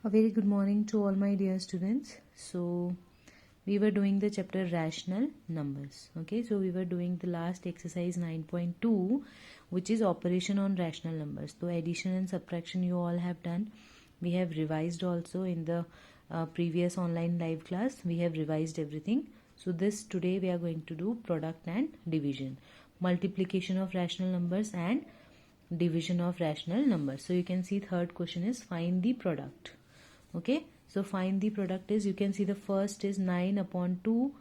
A very good morning to all my dear students. So we were doing the chapter rational numbers. Okay, so we were doing the last exercise 9.2, which is operation on rational numbers. So addition and subtraction you all have done. We have revised also in the previous online live class. We have revised everything. So this today we are going to do product and division, multiplication of rational numbers and division of rational numbers. So you can see third question is find the product. Okay, so find the product is, you can see the first is 9 upon 2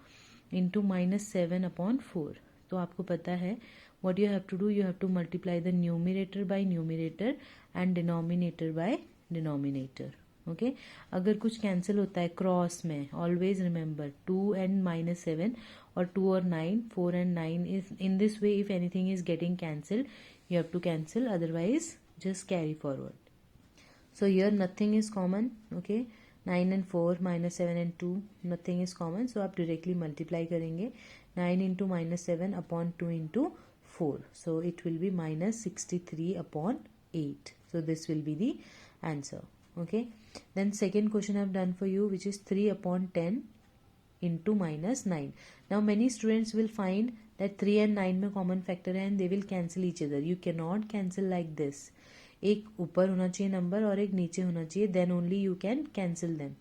into minus 7 upon 4. तो आपको पता है what you have to do, you have to multiply the numerator by numerator and denominator by denominator. Okay, अगर कुछ cancel होता है cross में, always remember 2 and minus 7 or 2 or 9, 4 and 9 is in this way. If anything is getting cancelled, you have to cancel, otherwise just carry forward. So here nothing is common. Okay, 9 and 4 minus 7 and 2 nothing is common, so आप directly multiply करेंगे 9 into minus 7 upon 2 into 4, so it will be minus 63 upon 8. So this will be the answer. Okay, then second question I've done for you, which is 3 upon 10 into minus 9. Now many students will find that 3 and 9 में common factor है and they will cancel each other. You cannot cancel like this. एक ऊपर होना चाहिए number और एक नीचे होना चाहिए, then only you can cancel them.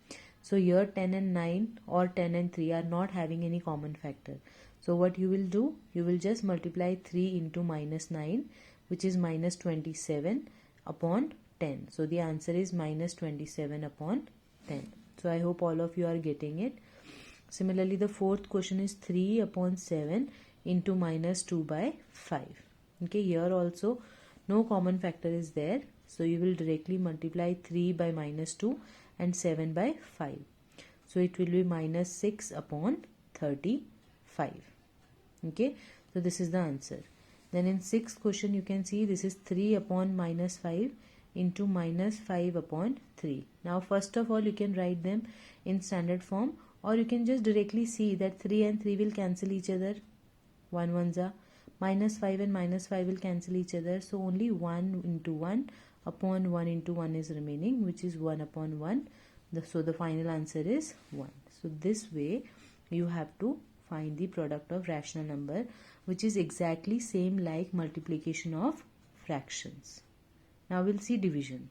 So here 10 and 9 or 10 and 3 are not having any common factor. So what you will do, you will just multiply 3 into minus 9, which is minus 27 upon 10. So the answer is minus 27 upon 10. So I hope all of you are getting it. Similarly, the fourth question is 3 upon 7 into minus 2 by 5. Okay, here also no common factor is there, so you will directly multiply 3 by minus 2 and 7 by 5. So it will be minus 6 upon 35. Okay, so this is the answer. Then in sixth question you can see this is 3 upon minus 5 into minus 5 upon 3. Now first of all you can write them in standard form, or you can just directly see that 3 and 3 will cancel each other. 1 ones are minus 5 and minus 5 will cancel each other, so only 1 into 1 upon 1 into 1 is remaining, which is 1 upon 1. So the final answer is 1. So this way you have to find the product of rational number, which is exactly same like multiplication of fractions. Now we'll see division.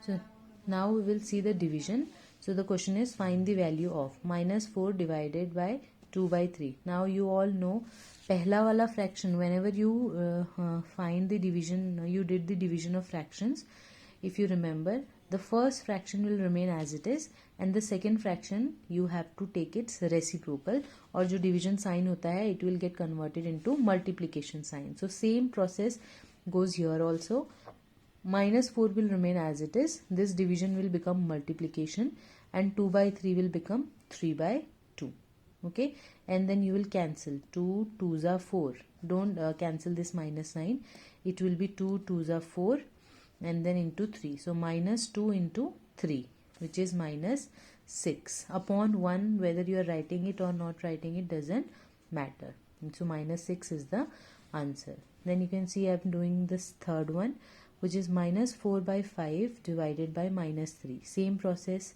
So now we will see the division. So the question is find the value of minus 4 divided by 2 by 3. Now you all know पहला वाला fraction, whenever you find the division, you did the division of fractions, if you remember, the first fraction will remain as it is and the second fraction you have to take its reciprocal, और जो division sign होता है it will get converted into multiplication sign. So same process goes here also. Minus 4 will remain as it is, this division will become multiplication, and 2 by 3 will become 3 by 2. Okay, and then you will cancel 2 2s are 4. Don't cancel this minus sign. It will be 2 2s are 4 and then into 3. So minus 2 into 3, which is minus 6 upon 1. Whether you are writing it or not writing it doesn't matter. So minus 6 is the answer. Then you can see I am doing this third one, which is minus 4 by 5 divided by minus 3. Same process.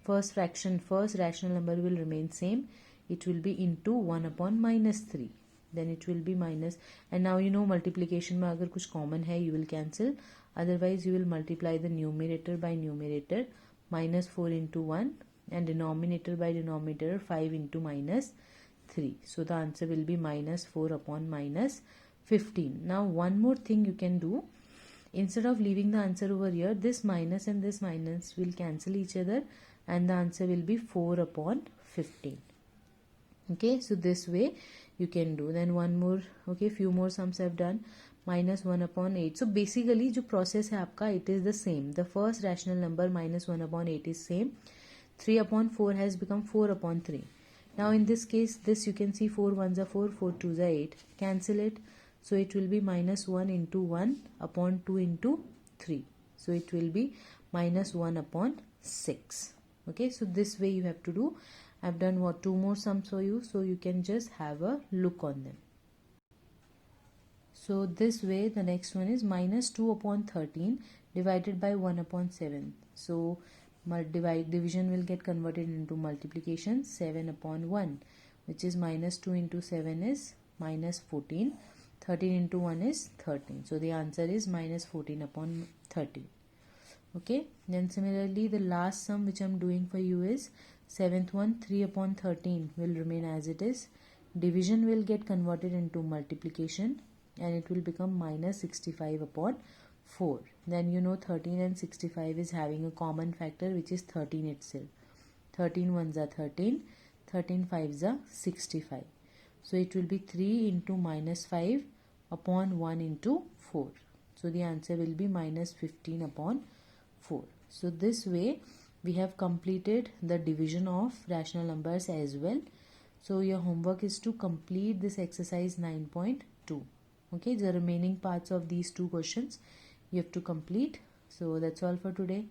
First fraction, first rational number will remain same. It will be into 1 upon minus 3. Then it will be minus, and now you know multiplication में अगर कुछ common है you will cancel, otherwise you will multiply the numerator by numerator, minus 4 into 1, and denominator by denominator 5 into minus 3. So the answer will be minus 4 upon minus 15. Now one more thing you can do, instead of leaving the answer over here, this minus and this minus will cancel each other and the answer will be 4 upon 15. Okay, so this way you can do. Then one more, okay, few more sums I've done. Minus 1 upon 8. So basically जो process है आपका, it is the same. The first rational number minus 1 upon 8 is same. 3 upon 4 has become 4 upon 3. Now in this case, this you can see 4 ones are 4, 4 twos are 8. Cancel it. So it will be minus 1 into 1 upon 2 into 3. So it will be minus 1 upon 6. Okay, so this way you have to do. I've done what, 2 more sums for you, so you can just have a look on them. So this way the next one is minus 2 upon 13 divided by 1 upon 7. So division will get converted into multiplication. 7 upon 1, which is minus 2 into 7 is minus 14. 13 into 1 is 13. So the answer is minus 14 upon 13. Okay, then similarly the last sum which I am doing for you is 7th one, 3 upon 13 will remain as it is. Division will get converted into multiplication and it will become minus 65 upon 4. Then you know 13 and 65 is having a common factor, which is 13 itself. 13 ones are 13, 13 fives are 65. So it will be 3 into minus 5 upon 1 into 4. So the answer will be minus 15 upon 4. So this way we have completed the division of rational numbers as well. So your homework is to complete this exercise 9.2. Okay, the remaining parts of these two questions you have to complete. So that's all for today.